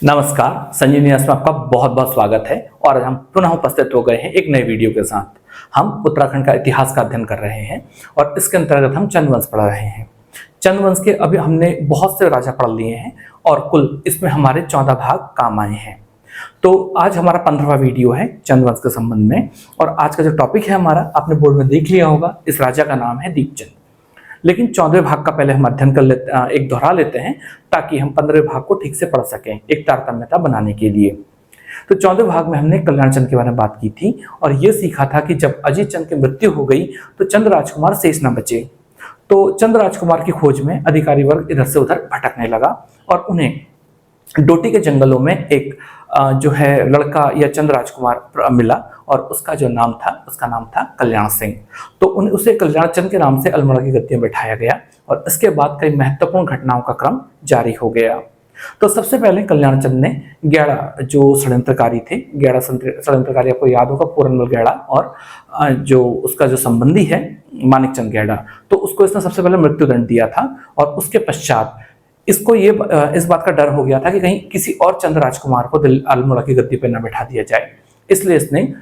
नमस्कार, संजीवनी में आपका बहुत बहुत स्वागत है। और हम पुनः उपस्थित हो गए हैं एक नए वीडियो के साथ। हम उत्तराखंड का इतिहास का अध्ययन कर रहे हैं और इसके अंतर्गत हम चंद वंश पढ़ रहे हैं। चंद वंश के अभी हमने बहुत से राजा पढ़ लिए हैं और कुल इसमें हमारे 14 भाग काम आए हैं। तो आज हमारा 15वां वीडियो है चंद वंश के संबंध में। और आज का जो टॉपिक है हमारा, आपने बोर्ड में देख लिया होगा, इस राजा का नाम है दीपचंद। लेकिन 14वें भाग का पहले हम अध्ययन कर लेते, एक दोहरा लेते हैं ताकि हम 15वें भाग को ठीक से पढ़ सकें, एक तारतम्यता बनाने के लिए। तो 14वें भाग में हमने कल्याण चंद के बारे में बात की थी और यह सीखा था कि जब अजीत चंद की मृत्यु हो गई तो चंद राजकुमार शेष न बचे। तो चंद राजकुमार की खोज में अधिकारी वर्ग इधर से उधर भटकने लगा और उन्हें डोटी के जंगलों में एक जो है लड़का या चंद राजकुमार मिला और उसका नाम था कल्याण सिंह। तो उसे कल्याण चंद के नाम से अल्मोड़ा की गद्दी में बैठाया गया और इसके बाद कई महत्वपूर्ण घटनाओं का क्रम जारी हो गया। तो सबसे पहले कल्याण चंद ने गैड़ा जो षड्यंत्रकारी थे, गैड़ा षड्यंत्रकारी आपको याद होगा, पूरनमल गैड़ा और जो उसका जो संबंधी है मानिक चंद गैड़ा, तो उसको इसने सबसे पहले मृत्युदंड दिया था। और उसके पश्चात इसको इस बात का डर हो गया था कि कहीं किसी और चंद राजकुमार को अल्मोड़ा की गद्दी पर न बैठा दिया जाए, इसलिए इसने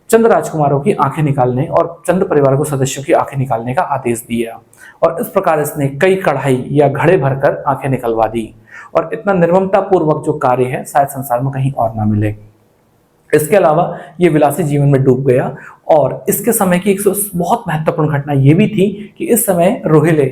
चंद राजकुमारों की आंखें निकालने और चंद परिवार को सदस्यों की आंखें निकालने का आदेश दिया। और इस प्रकार इसने कई कढ़ाई या घड़े भरकर आंखें निकलवा दी। और इतना निर्ममता पूर्वक जो कार्य है शायद संसार में कहीं और ना मिले। इसके अलावा ये विलासी जीवन में डूब गया। और इसके समय की एक बहुत महत्वपूर्ण घटना ये भी थी कि इस समय रोहिले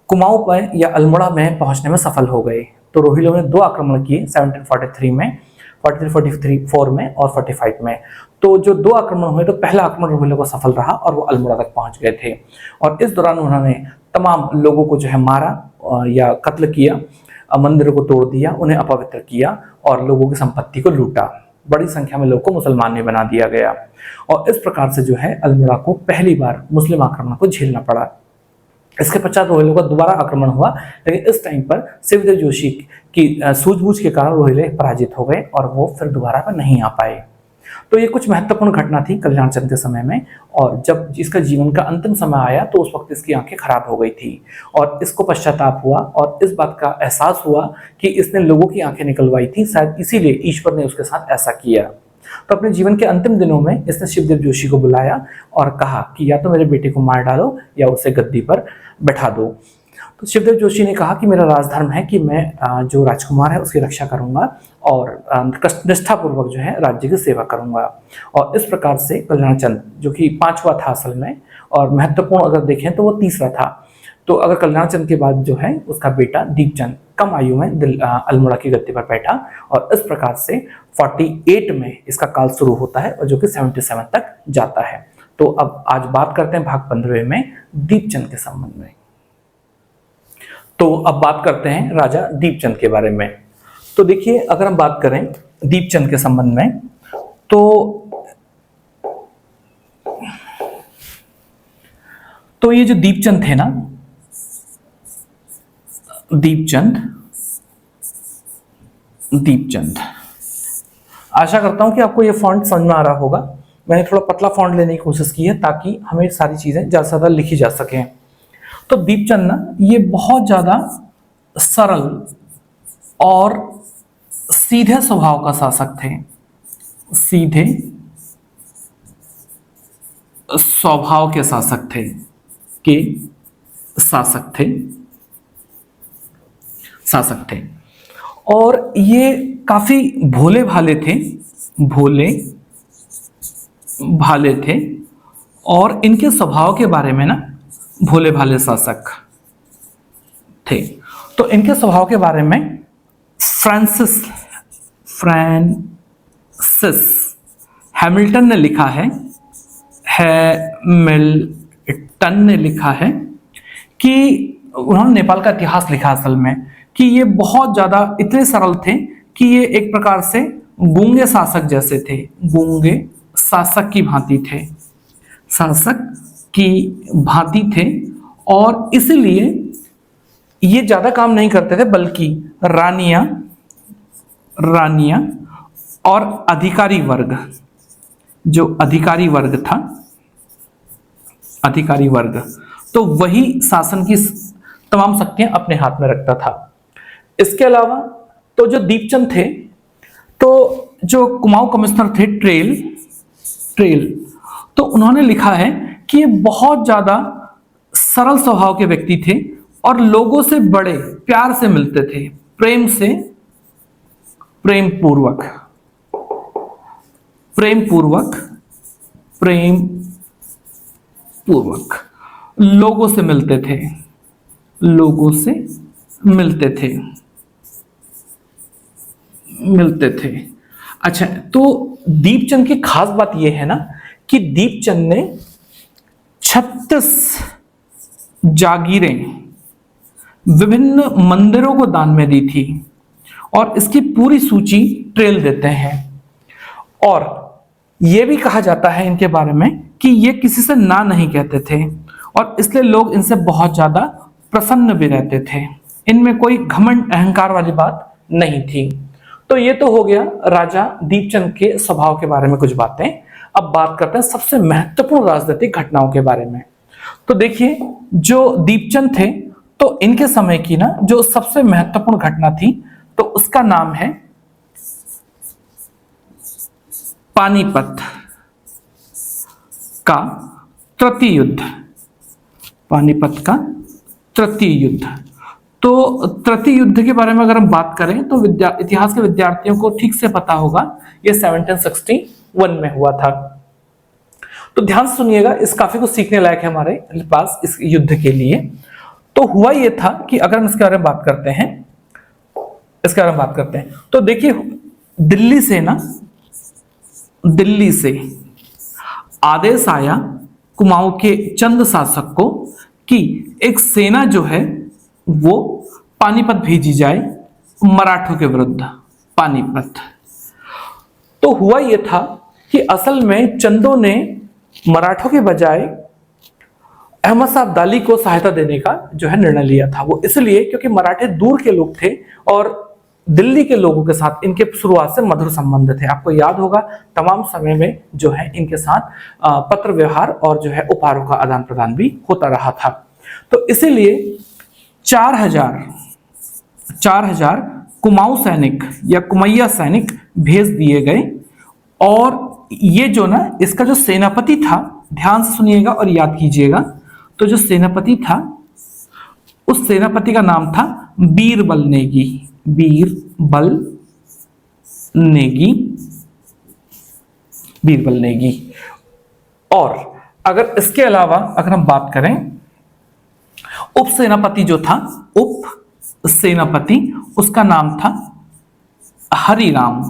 कुमाऊं पर या अल्मोड़ा में पहुंचने में सफल हो गए। तो रोहिलों ने 2 आक्रमण किए 1743 में, 43-44 में और 45 में। तो जो 2 आक्रमण हुए, तो पहला आक्रमण रोहिलों का सफल रहा और वो अल्मोड़ा तक पहुंच गए थे। और इस दौरान उन्होंने तमाम लोगों को मारा या कत्ल किया, मंदिरों को तोड़ दिया, उन्हें अपवित्र किया और लोगों की संपत्ति को लूटा। बड़ी संख्या में लोगों को मुसलमान में बना दिया गया। और इस प्रकार से अल्मोड़ा को पहली बार मुस्लिम आक्रमण को झेलना पड़ा। इसके पश्चात रोहिलों का दोबारा आक्रमण हुआ, लेकिन इस टाइम पर शिवदेव जोशी की सूझबूझ के कारण रोहिले पराजित हो गए और वो फिर दोबारा पर नहीं आ पाए। तो ये कुछ महत्वपूर्ण घटना थी कल्याण चंद के समय में। और जब इसका जीवन का अंतिम समय आया तो उस वक्त इसकी आंखें खराब हो गई थी और इसको पश्चाताप हुआ और इस बात का एहसास हुआ कि इसने लोगों की आंखें निकलवाई थी, शायद इसीलिए ईश्वर ने उसके साथ ऐसा किया। तो अपने जीवन के अंतिम दिनों में इसने शिवदेव जोशी को बुलाया और कहा कि या तो मेरे बेटे को मार डालो या उसे गद्दी पर बैठा दो। तो शिवदेव जोशी ने कहा कि मेरा राजधर्म है कि मैं जो राजकुमार है उसकी रक्षा करूंगा और निष्ठापूर्वक राज्य की सेवा करूंगा। और इस प्रकार से कल्याण चंद, जो कि 5वां था असल में, और महत्वपूर्ण अगर देखें तो वो 3रा था। तो अगर कल्याण चंद के बाद उसका बेटा दीपचंद कम आयु में अल्मोड़ा की गद्दी पर बैठा और इस प्रकार से 48 में इसका काल शुरू होता है और जो कि 77 तक जाता है। तो अब आज बात करते हैं भाग 15वें में दीपचंद के संबंध में। तो अब बात करते हैं राजा दीपचंद के बारे में। तो देखिए, अगर हम बात करें दीपचंद के संबंध में तो ये जो दीपचंद थे ना, दीपचंद, आशा करता हूं कि आपको ये फॉन्ट समझ में आ रहा होगा। मैंने थोड़ा पतला फॉन्ट लेने की कोशिश की है ताकि हमें सारी चीजें ज्यादा से ज्यादा लिखी जा सकें। तो दीपचंद ना, ये बहुत ज्यादा सरल और सीधे स्वभाव का शासक थे। सीधे स्वभाव के शासक थे और ये काफी भोले भाले थे और इनके स्वभाव के बारे में ना, भोले भाले शासक थे। तो इनके स्वभाव के बारे में फ्रांसिस हैमिल्टन ने लिखा है कि उन्होंने नेपाल का इतिहास लिखा असल में, कि ये बहुत ज्यादा इतने सरल थे कि ये एक प्रकार से गूंगे शासक जैसे थे, गूंगे शासक की भांति थे। और इसलिए ये ज्यादा काम नहीं करते थे, बल्कि रानियां और अधिकारी वर्ग तो वही शासन की तमाम शक्तियां अपने हाथ में रखता था। इसके अलावा तो जो दीपचंद थे तो जो कुमाऊं कमिश्नर थे ट्रेल, तो उन्होंने लिखा है कि ये बहुत ज्यादा सरल स्वभाव के व्यक्ति थे और लोगों से बड़े प्यार से मिलते थे, प्रेम पूर्वक लोगों से मिलते थे। अच्छा, तो दीपचंद की खास बात यह है ना कि दीपचंद ने 36 जागीरें विभिन्न मंदिरों को दान में दी थी और इसकी पूरी सूची ट्रेल देते हैं। और यह भी कहा जाता है इनके बारे में कि ये किसी से ना नहीं कहते थे और इसलिए लोग इनसे बहुत ज्यादा प्रसन्न भी रहते थे। इनमें कोई घमंड अहंकार वाली बात नहीं थी। तो ये तो हो गया राजा दीपचंद के स्वभाव के बारे में कुछ बातें। अब बात करते हैं सबसे महत्वपूर्ण राजनीतिक घटनाओं के बारे में। तो देखिए, जो दीपचंद थे तो इनके समय की ना जो सबसे महत्वपूर्ण घटना थी तो उसका नाम है पानीपत का तृतीय युद्ध। तो तृतीय युद्ध के बारे में अगर हम बात करें तो इतिहास के विद्यार्थियों को ठीक से पता होगा, यह 1761 में हुआ था। तो ध्यान से सुनिएगा, इस काफी कुछ सीखने लायक है हमारे पास इस युद्ध के लिए। तो हुआ यह था कि अगर हम इसके बारे में बात करते हैं तो देखिए, दिल्ली से आदेश आया कुमाऊं के चंद शासक को कि एक सेना जो है वो पानीपत भेजी जाए मराठों के विरुद्ध। पानीपत। तो हुआ यह था कि असल में चंदों ने मराठों के बजाय अहमद शाह अब्दाली को सहायता देने का जो है निर्णय लिया था। वो इसलिए क्योंकि मराठे दूर के लोग थे और दिल्ली के लोगों के साथ इनके शुरुआत से मधुर संबंध थे। आपको याद होगा तमाम समय में जो है इनके साथ पत्र व्यवहार और जो है उपहारों का आदान प्रदान भी होता रहा था। तो इसीलिए 4000 कुमाऊं सैनिक या कुमैया सैनिक भेज दिए गए। और ये जो ना इसका जो सेनापति था, ध्यान से सुनिएगा और याद कीजिएगा, तो जो सेनापति था उस सेनापति का नाम था बीरबल नेगी। और अगर इसके अलावा अगर हम बात करें, उप सेनापति उसका नाम था हरिराम।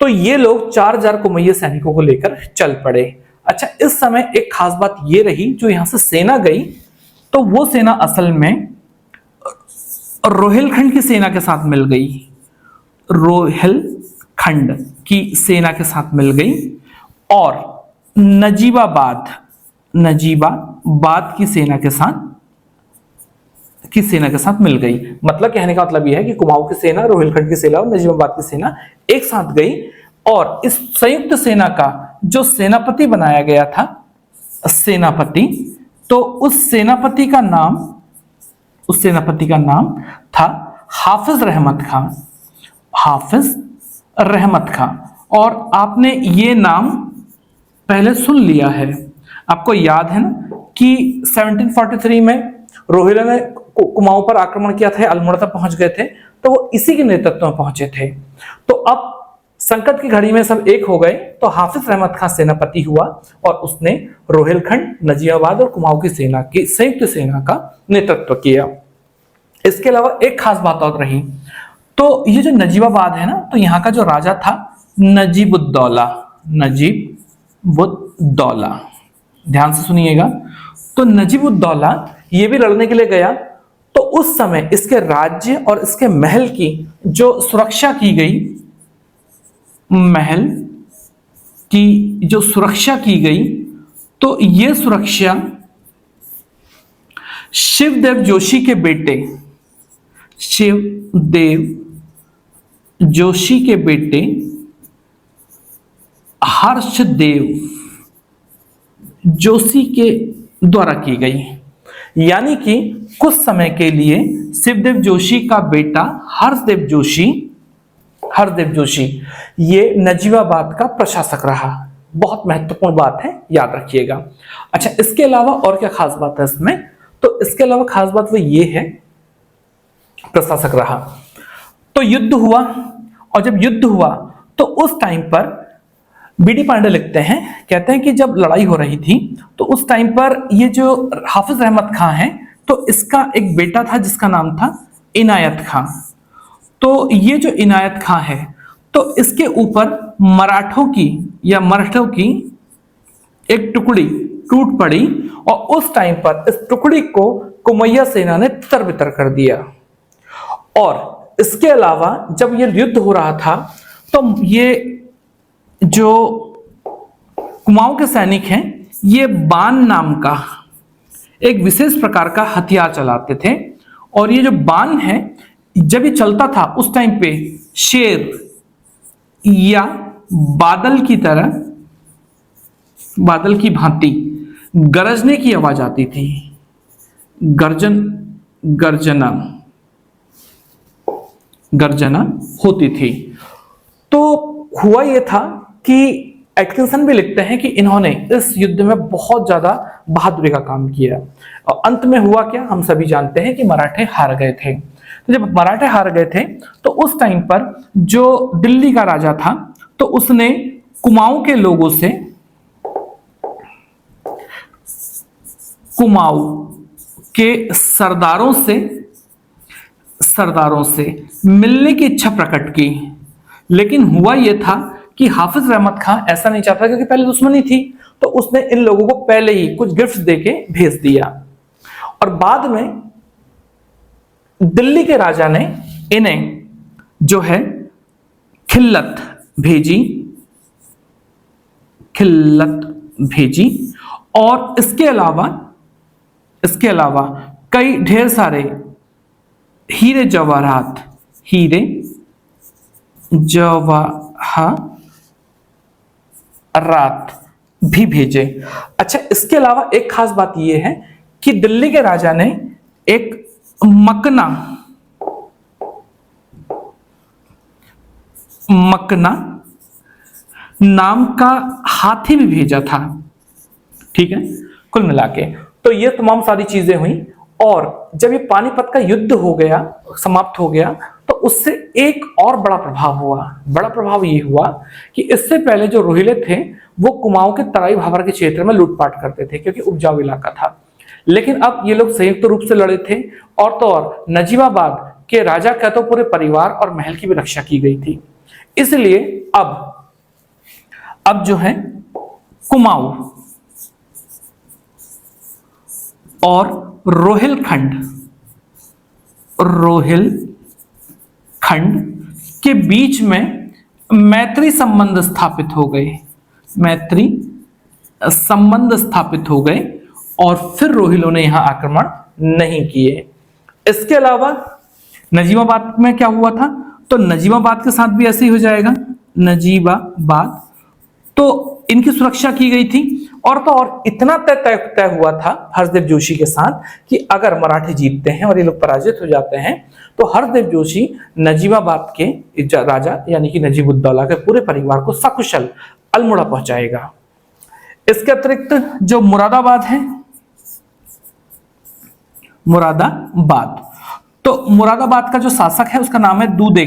तो ये लोग 4000 कुमैया सैनिकों को लेकर चल पड़े। अच्छा, इस समय एक खास बात ये रही, जो यहां से सेना गई तो वो सेना असल में रोहिलखंड की सेना के साथ मिल गई। रोहिलखंड की सेना के साथ मिल गई और नजीबाबाद की सेना के साथ मिल गई। मतलब कहने का मतलब यह है कि कुमाऊं की सेना, रोहिलखंड की सेना और नजीबाबाद की सेना एक साथ गई। और इस संयुक्त सेना का जो सेनापति बनाया गया था, तो उस सेनापति का नाम था हाफिज रहमत खां। और आपने ये नाम पहले सुन लिया है। आपको याद है ना कि 1743 में रोहिला ने कुमाऊं पर आक्रमण किया था, अल्मोड़ा तक पहुंच गए थे, तो वो इसी के नेतृत्व में पहुंचे थे। तो अब संकट की घड़ी में सब एक हो गए, तो हाफिज रहमत खां सेनापति हुआ और उसने रोहिलखंड, नजीबाबाद और कुमाऊं की सेना की संयुक्त सेना का नेतृत्व किया। इसके अलावा एक खास बात और रही, तो ये जो नजीबाबाद है ना, तो यहाँ का जो राजा था नजीबुद्दौला। ध्यान से सुनिएगा। तो नजीबुद्दौला ये भी लड़ने के लिए गया। तो उस समय इसके राज्य और इसके महल की जो सुरक्षा की गई, तो ये सुरक्षा शिवदेव जोशी के बेटे हर्षदेव जोशी के द्वारा की गई। यानी कि कुछ समय के लिए शिवदेव जोशी का बेटा हर्षदेव जोशी ये नजीबाबाद का प्रशासक रहा। बहुत महत्वपूर्ण बात है, याद रखिएगा। अच्छा, इसके अलावा और क्या खास बात है इसमें? तो इसके अलावा खास बात वो ये है, प्रशासक रहा। तो युद्ध हुआ, और जब युद्ध हुआ तो उस टाइम पर बीडी पांडे लिखते हैं, कहते हैं कि जब लड़ाई हो रही थी तो उस टाइम पर ये जो हाफिज अहमद खां है, तो इसका एक बेटा था जिसका नाम था इनायत खां। तो ये जो इनायत खां है, तो इसके ऊपर मराठों की एक टुकड़ी टूट पड़ी, और उस टाइम पर इस टुकड़ी को कुमैया सेना ने तितर-बितर कर दिया। और इसके अलावा जब ये युद्ध हो रहा था तो ये जो कुमाऊं के सैनिक हैं, ये बाण नाम का एक विशेष प्रकार का हथियार चलाते थे। और ये जो बाण है, जब ये चलता था उस टाइम पे शेर या बादल की भांति गरजने की आवाज आती थी, गर्जना होती थी। तो हुआ यह था कि एटकिंसन भी लिखते हैं कि इन्होंने इस युद्ध में बहुत ज्यादा बहादुरी का काम किया, और अंत में हुआ क्या हम सभी जानते हैं कि मराठे हार गए थे। तो जब मराठे हार गए थे तो उस टाइम पर जो दिल्ली का राजा था, तो उसने कुमाऊं के लोगों से, कुमाऊं के सरदारों से मिलने की इच्छा प्रकट की। लेकिन हुआ यह था कि हाफिज अहमद खां ऐसा नहीं चाहता, क्योंकि पहले दुश्मनी थी, तो उसने इन लोगों को पहले ही कुछ गिफ्ट देके भेज दिया। और बाद में दिल्ली के राजा ने इन्हें जो है खिल्लत भेजी, और इसके अलावा कई ढेर सारे हीरे जवाहरात भी भेजे। अच्छा, इसके अलावा एक खास बात यह है कि दिल्ली के राजा ने एक मकना नाम का हाथी भी भेजा था। ठीक है, कुल मिला के तो ये तमाम सारी चीजें हुई। और जब ये पानीपत का युद्ध हो गया, समाप्त हो गया, तो उससे एक और बड़ा प्रभाव हुआ। बड़ा प्रभाव ये हुआ कि इससे पहले जो रोहिले थे वो कुमाऊं के तराई भाबर के क्षेत्र में लूटपाट करते थे, क्योंकि उपजाऊ इलाका था। लेकिन अब ये लोग संयुक्त रूप से लड़े थे, और तो और नजीबाबाद के राजा का तो पूरे परिवार और महल की भी रक्षा की गई थी। इसलिए अब जो है कुमाऊं और रोहिलखंड के बीच में मैत्री संबंध स्थापित हो गए, और फिर रोहिलों ने यहां आक्रमण नहीं किए। इसके अलावा नजीबाबाद में क्या हुआ था, तो नजीबाबाद के साथ भी ऐसे ही हो जाएगा। नजीबाबाद तो इनकी सुरक्षा की गई थी, और तो और इतना तय हुआ था हर्षदेव जोशी के साथ कि अगर मराठे जीतते हैं और ये लोग पराजित हो जाते हैं, तो हर्षदेव जोशी नजीबाबाद के राजा यानी कि नजीबुद्दौला के पूरे परिवार को सकुशल अल्मोड़ा पहुंचाएगा। इसके अतिरिक्त जो मुरादाबाद है, तो मुरादाबाद का जो शासक है उसका नाम है दूधे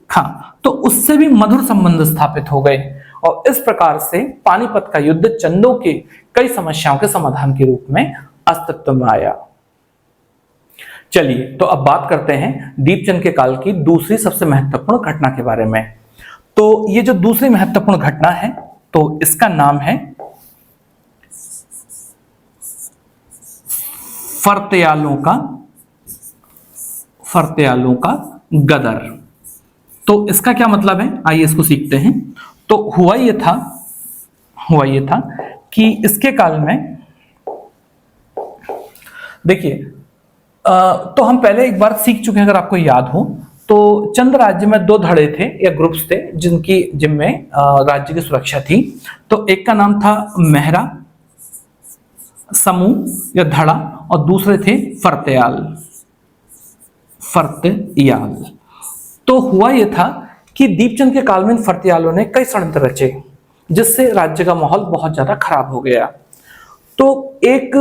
खां। तो उससे भी मधुर संबंध स्थापित हो गए, और इस प्रकार से पानीपत का युद्ध चंदों के कई समस्याओं के समाधान के रूप में अस्तित्व में आया। चलिए, तो अब बात करते हैं दीपचंद के काल की दूसरी सबसे महत्वपूर्ण घटना के बारे में। तो ये जो दूसरी महत्वपूर्ण घटना है, तो इसका नाम है फर्त्यालों का गदर। तो इसका क्या मतलब है, आइए इसको सीखते हैं। तो हुआ ये था कि इसके काल में देखिए, तो हम पहले एक बार सीख चुके हैं, अगर आपको याद हो, तो चंद राज्य में दो धड़े थे या ग्रुप्स थे जिनमें राज्य की सुरक्षा थी। तो एक का नाम था मेहरा समूह या धड़ा, और दूसरे थे फर्त्याल। फर्त्याल। तो हुआ यह था कि दीपचंद के काल में इन फर्त्यालों ने कई षड्यंत्र रचे, जिससे राज्य का माहौल बहुत ज्यादा खराब हो गया। तो एक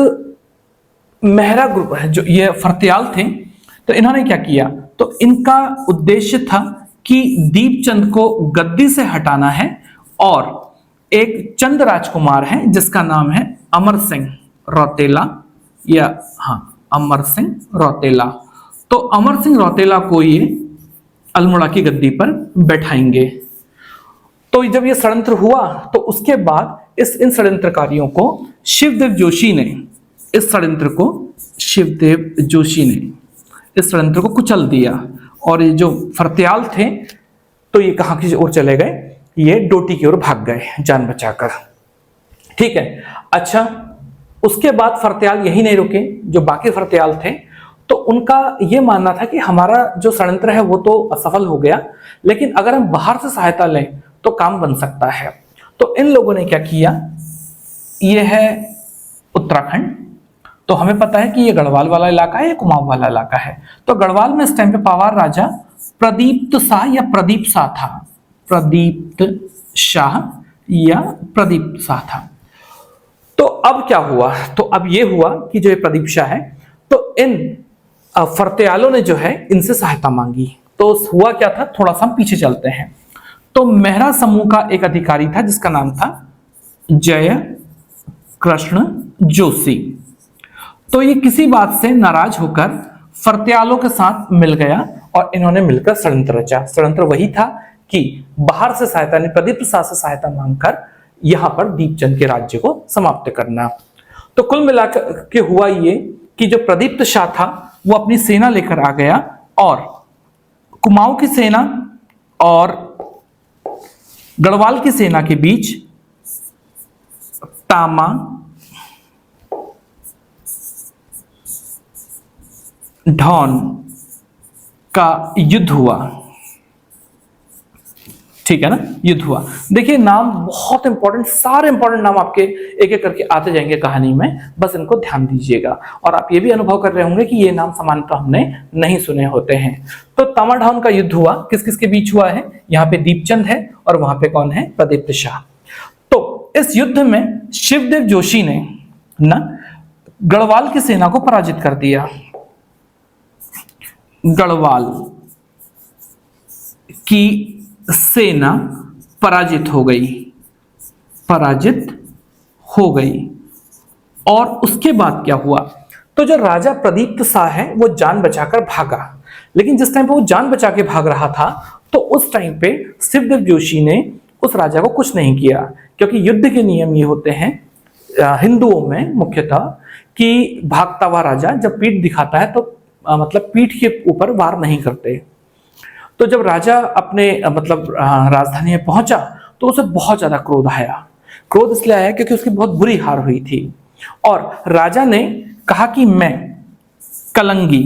मेहरा ग्रुप है, जो ये फर्त्याल थे, तो इन्होंने क्या किया, तो इनका उद्देश्य था कि दीपचंद को गद्दी से हटाना है, और एक चंद राजकुमार है जिसका नाम है अमर सिंह रौतेला, या अमर सिंह रौतेला। तो अमर सिंह रौतेला को ये अल्मोड़ा की गद्दी पर बैठाएंगे। तो जब ये षड्यंत्र हुआ, तो उसके बाद इन षड्यंत्रकारियों को शिवदेव जोशी ने इस षड्यंत्र को कुचल दिया, और ये जो फर्त्याल थे तो ये कहां की ओर चले गए, ये डोटी की ओर भाग गए जान बचाकर। ठीक है। अच्छा, उसके बाद फर्त्याल यही नहीं रुके, जो बाकी फर्त्याल थे तो उनका यह मानना था कि हमारा जो षड्यंत्र है वो तो असफल हो गया, लेकिन अगर हम बाहर से सहायता लें तो काम बन सकता है। तो इन लोगों ने क्या किया, यह है उत्तराखंड, तो हमें पता है कि ये गढ़वाल वाला इलाका है, ये कुमाऊं वाला इलाका है। तो गढ़वाल में इस टाइम पे पावार राजा प्रदीप्त शाह या प्रदीप शाह था, प्रदीप्त शाह या प्रदीप शाह था। तो अब क्या हुआ, तो अब ये हुआ कि जो ये प्रदीप शाह है, तो इन फर्त्यालों ने जो है इनसे सहायता मांगी। तो हुआ क्या था, थोड़ा सा हम पीछे चलते हैं। तो मेहरा समूह का एक अधिकारी था जिसका नाम था जय कृष्ण जोशी। तो ये किसी बात से नाराज होकर फर्त्यालों के साथ मिल गया, और इन्होंने मिलकर षड्यंत्र रचा। षड्यंत्र वही था कि बाहर से सहायता, प्रदीप शाह से सहायता मांगकर यहां पर दीपचंद के राज्य को समाप्त करना। तो कुल मिलाकर के हुआ ये कि जो प्रदीप्त शाह था वो अपनी सेना लेकर आ गया, और कुमाऊं की सेना और गढ़वाल की सेना के बीच टामा ढौन का युद्ध हुआ। ठीक है ना, युद्ध हुआ। देखिए नाम बहुत इंपॉर्टेंट, सारे इंपॉर्टेंट नाम आपके एक एक करके आते जाएंगे कहानी में, बस इनको ध्यान दीजिएगा। और आप ये भी अनुभव कर रहे होंगे कि ये नाम सामान्यतः हमने नहीं सुने होते हैं। तो तामाढौन का युद्ध हुआ, किस किस के बीच हुआ है, यहाँ पे दीपचंद है और वहां पे कौन है, प्रदीप्त शाह। तो इस युद्ध में शिवदेव जोशी ने ना गढ़वाल की सेना को पराजित कर दिया। गढ़वाल की सेना पराजित हो गई। और उसके बाद क्या हुआ, तो जो राजा प्रदीप्त शाह है वो जान बचाकर भागा। लेकिन जिस टाइम पे वो जान बचा के भाग रहा था, तो उस टाइम पे शिवदेव जोशी ने उस राजा को कुछ नहीं किया, क्योंकि युद्ध के नियम ये होते हैं हिंदुओं में मुख्यतः कि भागता हुआ राजा जब पीठ दिखाता है तो मतलब पीठ के ऊपर वार नहीं करते। तो जब राजा अपने राजधानी में पहुंचा तो उसे बहुत ज्यादा क्रोध आया। क्रोध इसलिए आया क्योंकि उसकी बहुत बुरी हार हुई थी, और राजा ने कहा कि मैं कलंगी,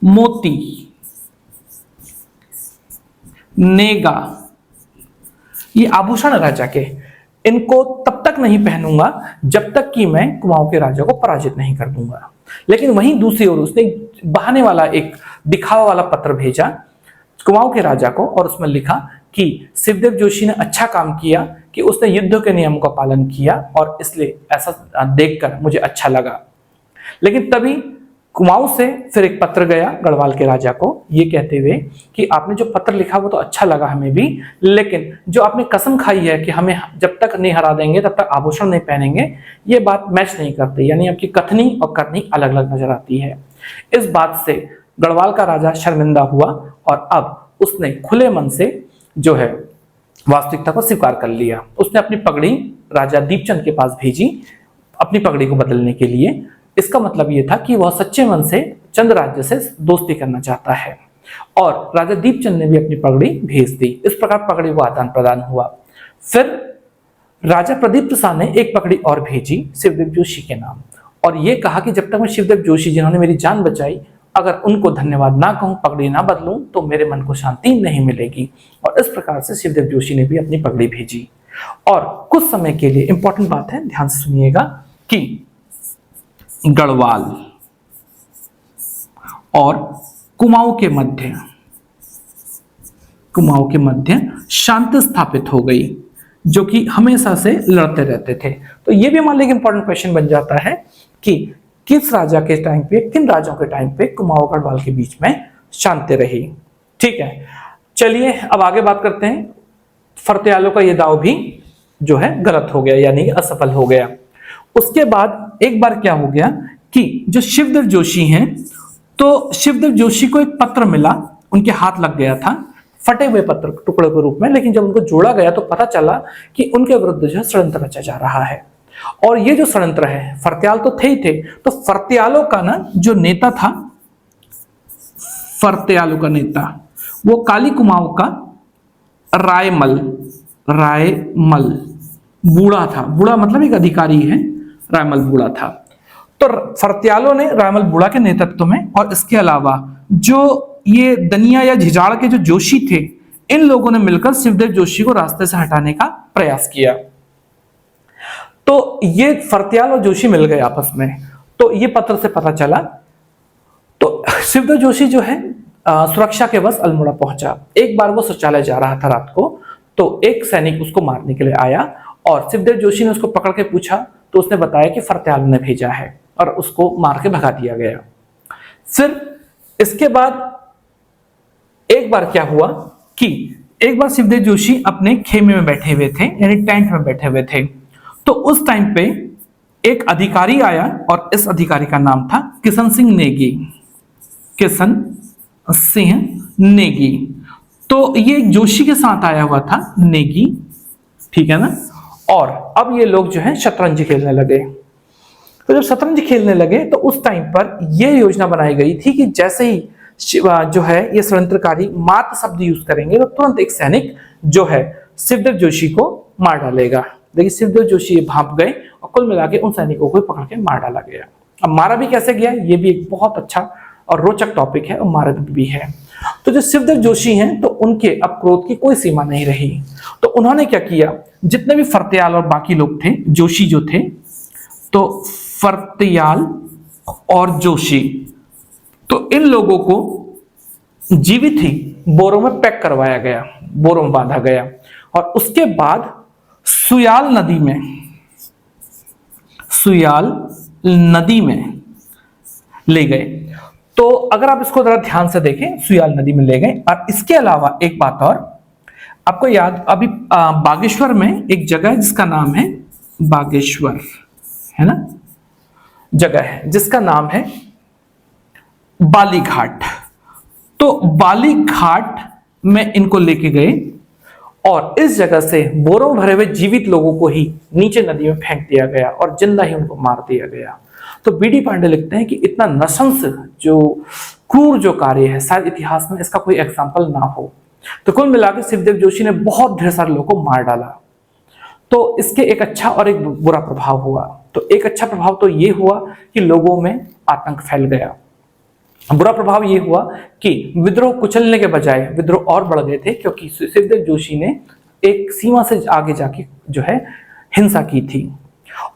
मोती, नेगा, ये आभूषण राजा के, इनको तब तक नहीं पहनूंगा जब तक कि मैं कुमाऊं के राजा को पराजित नहीं कर दूंगा। लेकिन वहीं दूसरी ओर उसने बहाने वाला, एक दिखावा वाला पत्र भेजा कुमाऊं के राजा को, और उसमें लिखा कि शिवदेव जोशी ने अच्छा काम किया कि उसने युद्ध के नियम का पालन किया, और इसलिए ऐसा देखकर मुझे अच्छा लगा। लेकिन तभी कुमाऊं से फिर एक पत्र गया गढ़वाल के राजा को, ये कहते हुए कि आपने जो पत्र लिखा वो तो अच्छा लगा हमें भी, लेकिन जो आपने कसम खाई है कि हमें जब तक नहीं हरा देंगे तब तक आभूषण नहीं पहनेंगे, ये बात मैच नहीं करती। यानी आपकी कथनी और करनी अलग अलग नजर आती है। इस बात से गढ़वाल का राजा शर्मिंदा हुआ, और अब उसने खुले मन से जो है वास्तविकता को स्वीकार कर लिया। उसने अपनी पगड़ी राजा दीपचंद के पास भेजी अपनी पगड़ी को बदलने के लिए। इसका मतलब यह था कि वह सच्चे मन से चंद राज्य से दोस्ती करना चाहता है, और राजा दीपचंद ने भी अपनी पगड़ी भेज दी। इस प्रकार पगड़ी को आदान प्रदान हुआ। फिर राजा प्रदीप्त शाह ने एक पगड़ी और भेजी शिवदेव जोशी के नाम, और यह कहा कि जब तक मैं शिवदेव जोशी जिन्होंने मेरी जान बचाई, अगर उनको धन्यवाद ना कहूं, पगड़ी ना बदलूं, तो मेरे मन को शांति नहीं मिलेगी। और इस प्रकार से शिवदेव जोशी ने भी अपनी पगड़ी भेजी। और कुछ समय के लिए, इंपॉर्टेंट बात है, ध्यान से सुनिएगा, कि गढ़वाल और कुमाऊं के मध्य शांति स्थापित हो गई, जो कि हमेशा से लड़ते रहते थे। तो ये भी मान लीजिए इंपॉर्टेंट क्वेश्चन बन जाता है कि किस राजा के टाइम पे, किन राजाओं के टाइम पे कुमाऊं गढ़वाल के बीच में शांति रही। ठीक है, चलिए अब आगे बात करते हैं। फर्त्यालों का ये दाव भी जो है गलत हो गया, यानी असफल हो गया। उसके बाद एक बार क्या हो गया कि जो शिवदेव जोशी हैं, तो शिवदेव जोशी को एक पत्र मिला, उनके हाथ लग गया था फटे हुए पत्र टुकड़े के रूप में, लेकिन जब उनको जोड़ा गया तो पता चला कि उनके विरुद्ध जो है षड्यंत्र रचा जा रहा है। और ये जो षड्यंत्र है, फर्त्याल तो थे ही थे, तो फर्त्यालों का ना जो नेता था, फर्त्यालों का नेता वो काली कुमाऊं का रायमल बूढ़ा था। बूढ़ा मतलब एक अधिकारी है, रायमल बूढ़ा था। तो फर्त्यालों ने रायमल बूढ़ा के नेतृत्व में, और इसके अलावा जो ये दनिया या झिझाड़ के जो जोशी थे, इन लोगों ने मिलकर शिवदेव जोशी को रास्ते से हटाने का प्रयास किया। तो ये फर्त्याल और जोशी मिल गए आपस में, तो ये पत्र से पता चला। तो शिवदेव जोशी जो है सुरक्षा के वश अल्मोड़ा पहुंचा। एक बार वो शौचालय जा रहा था रात को, तो एक सैनिक उसको मारने के लिए आया और शिवदेव जोशी ने उसको पकड़ के पूछा, तो उसने बताया कि फर्त्याल ने भेजा है, और उसको मार के भगा दिया गया। फिर इसके बाद एक बार क्या हुआ कि एक बार शिवदेव जोशी अपने खेमे में बैठे हुए थे, यानी टेंट में बैठे हुए थे। तो उस टाइम पे एक अधिकारी आया, और इस अधिकारी का नाम था किशन सिंह नेगी। तो ये जोशी के साथ आया हुआ था नेगी, ठीक है ना। और अब ये लोग जो है शतरंज खेलने लगे। तो जब शतरंज खेलने लगे तो उस टाइम पर यह योजना बनाई गई थी कि जैसे ही जो है ये षड्यंत्रकारी मात शब्द यूज करेंगे, तो तुरंत एक सैनिक जो है शिवदेव जोशी को मार डालेगा। देखिए शिवदेव जोशी भाप गए, और कुल मिला के उन सैनिकों को पकड़ के मार डाला गया। अब मारा भी कैसे गया, ये भी एक बहुत अच्छा और रोचक टॉपिक है, और मारा भी है। तो जो शिवदेव जोशी हैं, तो उनके अब क्रोध की कोई सीमा नहीं रही। तो उन्होंने क्या किया, जितने भी फर्त्याल और बाकी लोग थे, जोशी जो थे, तो फर्त्याल और जोशी, तो इन लोगों को जीवित ही बोरों में पैक करवाया गया, बोरों में बांधा गया, और उसके बाद सुयाल नदी में ले गए। तो अगर आप इसको जरा ध्यान से देखें, सुयाल नदी में ले गए। और इसके अलावा एक बात और आपको याद, अभी बागेश्वर में एक जगह है जिसका नाम है बागेश्वर, है ना, जगह है जिसका नाम है बाली घाट। तो बाली घाट में इनको लेके गए, और इस जगह से बोरों भरे हुए जीवित लोगों को ही नीचे नदी में फेंक दिया गया, और जिंदा ही उनको मार दिया गया। तो बीडी पांडे लिखते हैं कि इतना नृशंस, जो क्रूर जो कार्य है, शायद इतिहास में इसका कोई एग्जाम्पल ना हो। तो कुल मिलाकर शिवदेव जोशी ने बहुत ढेर सारे लोगों को मार डाला। तो इसके एक अच्छा और एक बुरा प्रभाव हुआ। तो एक अच्छा प्रभाव तो ये हुआ कि लोगों में आतंक फैल गया। बुरा प्रभाव ये हुआ कि विद्रोह कुचलने के बजाय विद्रोह और बढ़ गए थे, क्योंकि शिवदेव जोशी ने एक सीमा से आगे जाके जो है हिंसा की थी।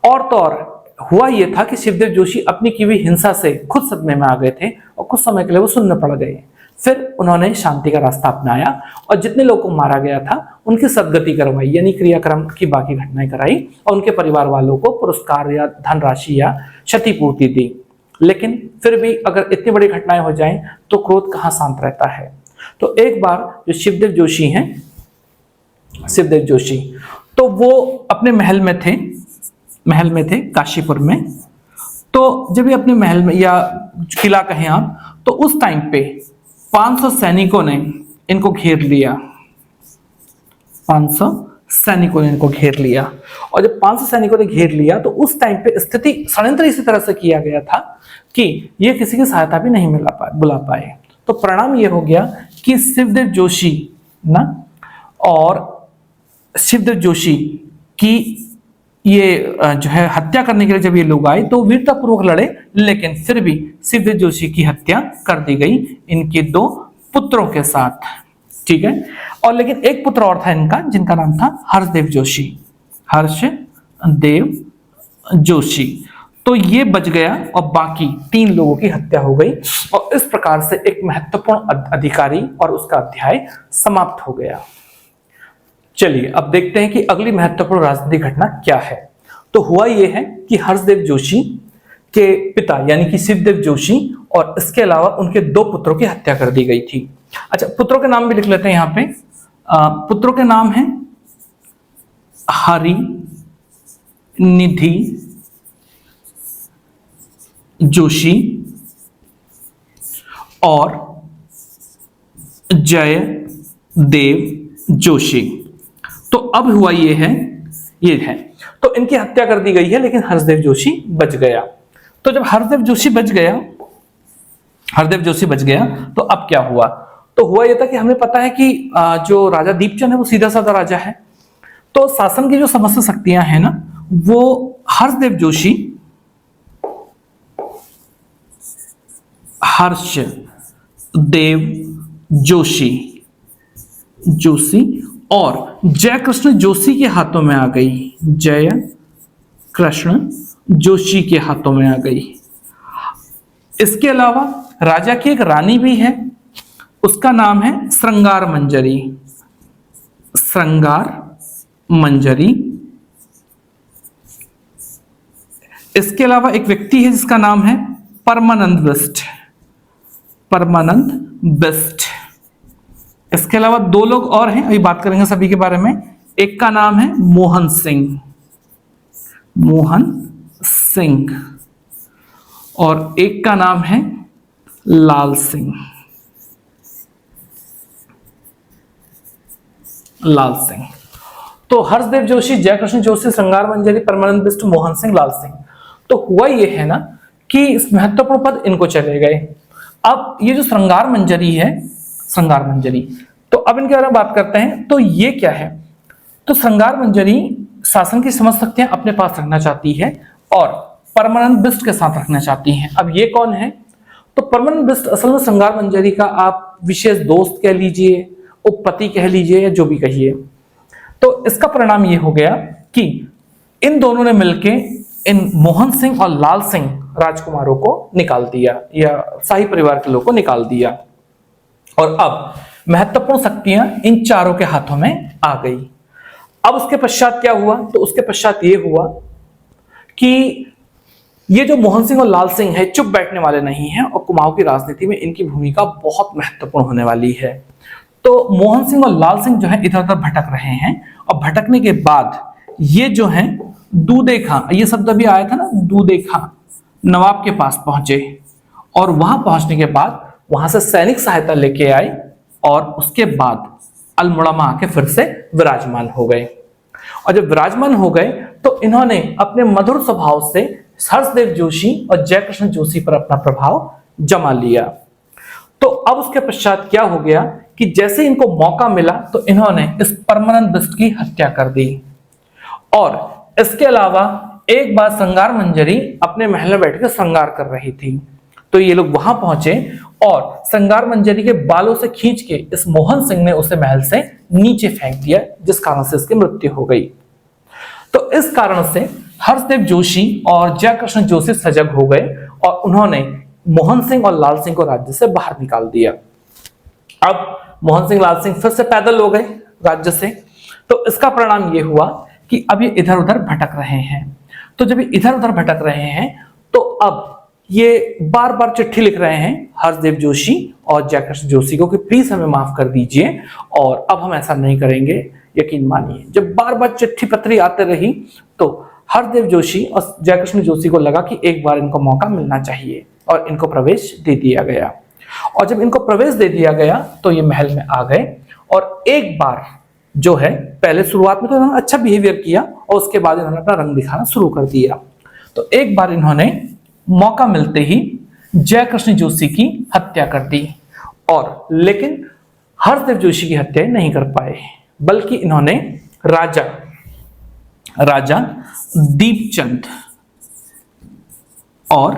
और तो और हुआ ये था कि शिवदेव जोशी अपनी की हुई हिंसा से खुद सदमे में आ गए थे, और कुछ समय के लिए वो सुन्न पड़ गए। फिर उन्होंने शांति का रास्ता अपनाया, और जितने लोगों को मारा गया था उनकी सदगति करवाई, यानी क्रियाक्रम की बाकी घटनाएं कराई, और उनके परिवार वालों को पुरस्कार या धनराशि या क्षतिपूर्ति दी। लेकिन फिर भी अगर इतनी बड़ी घटनाएं हो जाएं तो क्रोध कहाँ शांत रहता है। तो एक बार जो शिवदेव जोशी हैं, शिवदेव जोशी, तो वो अपने महल में थे काशीपुर में। तो जब ये अपने महल में या किला कहें आप, तो उस टाइम पे 500 सैनिकों ने इनको घेर लिया। 500 सैनिकों ने इनको घेर लिया, और जब 500 सैनिकों ने घेर लिया तो उस टाइम पे स्थिति षड्यंत्र इसी तरह से किया गया था कि ये किसी की सहायता भी नहीं बुला पाए। तो परिणाम ये हो गया कि शिवदेव जोशी ना, और शिवदेव जोशी की ये जो है हत्या करने के लिए जब ये लोग आए तो वीरतापूर्वक लड़े, लेकिन फिर भी शिवदेव जोशी की हत्या कर दी गई इनके 2 पुत्रों के साथ। ठीक है। और लेकिन एक पुत्र और था इनका जिनका नाम था हर्षदेव जोशी, हर्षदेव जोशी। तो ये बच गया और बाकी 3 लोगों की हत्या हो गई और इस प्रकार से एक महत्वपूर्ण अधिकारी और उसका अध्याय समाप्त हो गया। चलिए अब देखते हैं कि अगली महत्वपूर्ण राजनीतिक घटना क्या है। तो हुआ यह है कि हर्षदेव जोशी के पिता यानी कि शिवदेव जोशी और इसके अलावा उनके 2 पुत्रों की हत्या कर दी गई थी। अच्छा, पुत्रों के नाम भी लिख लेते हैं यहाँ पे। पुत्रों के नाम हैं हरि निधि जोशी और जय देव जोशी। तो अब हुआ ये है तो इनकी हत्या कर दी गई है लेकिन हर्षदेव जोशी बच गया। तो जब हर्षदेव जोशी बच गया तो अब क्या हुआ? तो हुआ यह था कि हमें पता है कि जो राजा दीपचंद है वो सीधा साधा राजा है। तो शासन की जो समस्त शक्तियां हैं ना वो हर्षदेव जोशी और जयकृष्ण जोशी के हाथों में आ गई। जयकृष्ण जोशी के हाथों में आ गई। इसके अलावा राजा की एक रानी भी है, उसका नाम है श्रृंगार मंजरी। इसके अलावा एक व्यक्ति है जिसका नाम है परमानंद बिष्ट। इसके अलावा 2 लोग और हैं, अभी बात करेंगे सभी के बारे में। एक का नाम है मोहन सिंह और एक का नाम है लाल सिंह। तो हर्षदेव जोशी, जयकृष्ण जोशी, श्रृंगार मंजरी, परमानंद बिष्ट, मोहन सिंह, लाल सिंह। तो हुआ यह है ना कि इस महत्वपूर्ण पद इनको चले गए। अब ये जो श्रृंगार मंजरी, तो अब इनके बारे में बात करते हैं। तो ये क्या है? तो श्रृंगार मंजरी शासन की समस्त शक्तियां अपने पास रखना चाहती है और परमानंद बिष्ट के साथ रखना चाहती हैं। अब ये कौन है? तो परमानंद बिष्ट असल में श्रृंगार मंजरी का आप विशेष दोस्त कह लीजिए, उपपति कह लीजिए या जो भी कहिए। तो इसका परिणाम ये हो गया कि इन दोनों ने मिलके इन मोहन सिंह और लाल सिंह राजकुमारों को निकाल दिया या शाही परिवार के लोगों को निकाल दिया और अब महत्वपूर्ण शक्तियां इन चारों के हाथों में आ गई। अब उसके पश्चात क्या हुआ? तो उसके पश्चात ये हुआ कि ये जो मोहन सिंह और लाल सिंह है चुप बैठने वाले नहीं हैं और कुमाऊं की राजनीति में इनकी भूमिका बहुत महत्वपूर्ण होने वाली है। तो मोहन सिंह और लाल सिंह जो है इधर उधर भटक रहे हैं और भटकने के बाद ये जो है दूधे-खां, ये शब्द अभी आया था ना, दूधे-खां नवाब के पास पहुंचे और वहां पहुंचने के बाद वहां से सैनिक सहायता लेके आए और उसके बाद अल्मोड़ा में आके फिर से विराजमान हो गए। और जब विराजमान हो गए तो इन्होंने अपने मधुर स्वभाव से हर्षदेव जोशी और जयकृष्ण जोशी पर अपना प्रभाव जमा लिया। तो अब उसके पश्चात क्या हो गया कि जैसे इनको मौका मिला तो इन्होंने इस परमानंद बिष्ट की हत्या कर दी। और इसके अलावा एक बार श्रृंगार मंजरी अपने महल में बैठ कर श्रृंगार कर रही थी, तो ये लोग वहां पहुंचे और श्रृंगार मंजरी के बालों से खींच के इस मोहन सिंह ने उसे महल से नीचे फेंक दिया, जिस कारण से इसकी मृत्यु हो गई। तो इस कारण से हर्षदेव जोशी और जयकृष्ण जोशी सजग हो गए और उन्होंने मोहन सिंह और लाल सिंह को राज्य से बाहर निकाल दिया। अब मोहन सिंह, लाल सिंह फिर से पैदल हो गए राज्य से। तो इसका परिणाम यह हुआ कि अब ये इधर उधर भटक रहे हैं। तो जब ये इधर उधर भटक रहे हैं तो अब ये बार बार चिट्ठी लिख रहे हैं हर्षदेव जोशी और जयकृष्ण जोशी को कि प्लीज हमें माफ कर दीजिए और अब हम ऐसा नहीं करेंगे, यकीन मानिए। जब बार बार चिट्ठी पत्री आते रही तो हर्षदेव जोशी और जयकृष्ण जोशी को लगा कि एक बार इनको मौका मिलना चाहिए और इनको प्रवेश दे दिया गया। और जब इनको प्रवेश दे दिया गया तो ये महल में आ गए और एक बार जो है, पहले शुरुआत में तो इन्होंने अच्छा बिहेवियर किया और उसके बाद इन्होंने अपना रंग दिखाना शुरू कर दिया। तो एक बार इन्होंने मौका मिलते ही जयकृष्ण जोशी की हत्या कर दी और लेकिन हर्षदेव जोशी की हत्या नहीं कर पाए, बल्कि इन्होंने राजा दीपचंद और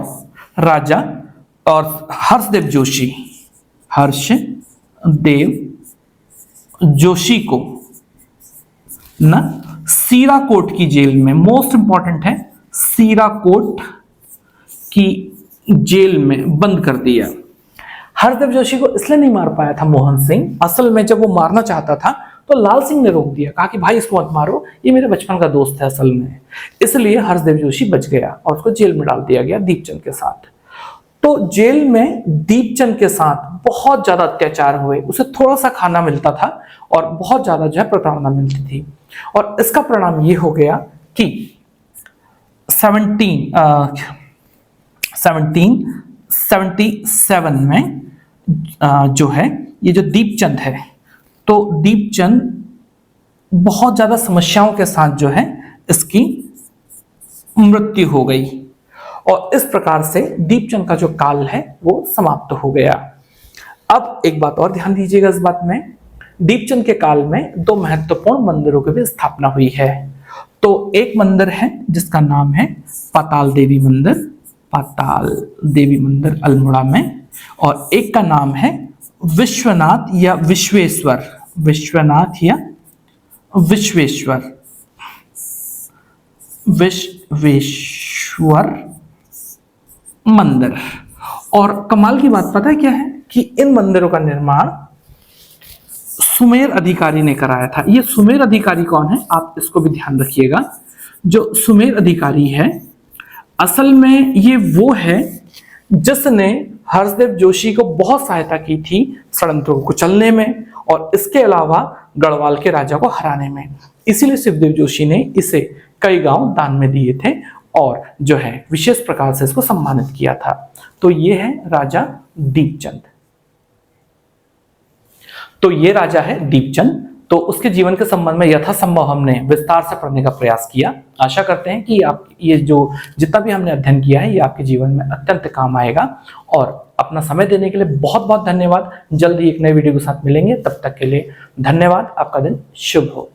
हर्षदेव जोशी को ना सीराकोट की जेल में, मोस्ट इंपॉर्टेंट है, सीराकोट की जेल में बंद कर दिया। हरदेव जोशी को इसलिए नहीं मार पाया था मोहन सिंह, असल में जब वो मारना चाहता था तो लाल सिंह ने रोक दिया, कहा कि भाई इसको मत मारो, ये मेरे बचपन का दोस्त है असल में। इसलिए हरदेव जोशी बच गया और उसको जेल में डाल दिया गया दीपचंद के साथ। तो जेल में दीपचंद के साथ बहुत ज्यादा अत्याचार हुए, उसे थोड़ा सा खाना मिलता था और बहुत ज्यादा जो है प्रताड़ना मिलती थी। और इसका परिणाम ये हो गया कि 1777 में जो है ये जो दीपचंद है, तो दीपचंद बहुत ज्यादा समस्याओं के साथ जो है इसकी मृत्यु हो गई और इस प्रकार से दीपचंद का जो काल है वो समाप्त हो गया। अब एक बात और ध्यान दीजिएगा इस बात में, दीपचंद के काल में दो महत्वपूर्ण मंदिरों की भी स्थापना हुई है। तो एक मंदिर है जिसका नाम है पाताल देवी मंदिर, पाताल देवी मंदिर अल्मोड़ा में, और एक का नाम है विश्वनाथ या विश्वेश्वर, विश्वनाथ या विश्वेश्वर, विश्वेश्वर मंदिर। और कमाल की बात पता है क्या है कि इन मंदिरों का निर्माण सुमेर अधिकारी ने कराया था। ये सुमेर अधिकारी कौन है, आप इसको भी ध्यान रखिएगा। जो सुमेर अधिकारी है असल में ये वो है जिसने हर्षदेव जोशी को बहुत सहायता की थी षड्यंत्रों को कुचलने में और इसके अलावा गढ़वाल के राजा को हराने में। इसीलिए शिवदेव जोशी ने इसे कई गांव दान में दिए थे और जो है विशेष प्रकार से इसको सम्मानित किया था। तो ये है राजा दीपचंद। तो ये राजा है दीपचंद। तो उसके जीवन के संबंध में यथासंभव हमने विस्तार से पढ़ने का प्रयास किया। आशा करते हैं कि आप ये जो जितना भी हमने अध्ययन किया है ये आपके जीवन में अत्यंत काम आएगा। और अपना समय देने के लिए बहुत बहुत धन्यवाद। जल्द ही एक नए वीडियो के साथ मिलेंगे, तब तक के लिए धन्यवाद। आपका दिन शुभ हो।